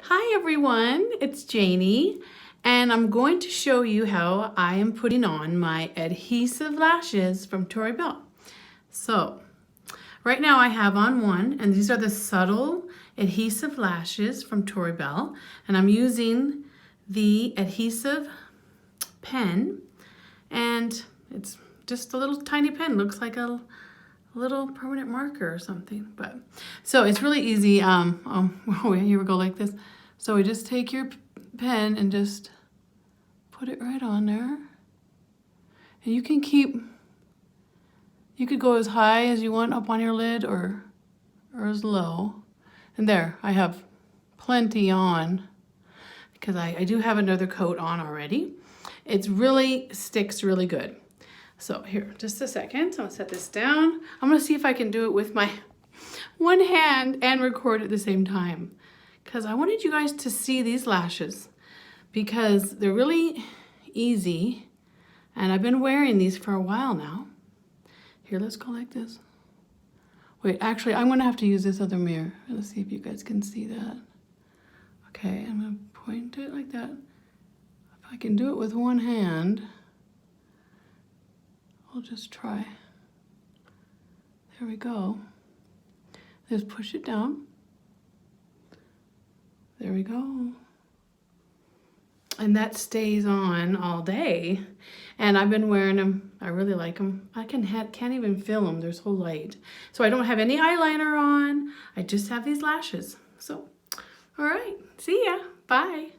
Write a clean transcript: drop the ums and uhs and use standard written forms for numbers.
Hi everyone, it's Janie, and I'm going to show you how I am putting on my adhesive lashes from Tori Belle. So, right now I have on one, and these are the subtle adhesive lashes from Tori Belle, and I'm using the adhesive pen, and it's just a little tiny pen, looks like a little permanent marker or something, but so it's really easy. Here we go like this. So we just take your pen and just put it right on there, and you could go as high as you want up on your lid or as low. And there, I have plenty on because I do have another coat on already. It really sticks really good. So here, just a second, I'm gonna set this down. I'm gonna see if I can do it with my one hand and record at the same time, because I wanted you guys to see these lashes because they're really easy, and I've been wearing these for a while now. Here, let's go like this. Wait, actually, I'm gonna have to use this other mirror. Let's see if you guys can see that. Okay, I'm gonna point it like that. If I can do it with one hand, I'll just try. There we go. Just push it down. There we go. And that stays on all day. And I've been wearing them. I really like them. I can't even feel them. They're so light. So I don't have any eyeliner on. I just have these lashes. So, all right. See ya. Bye.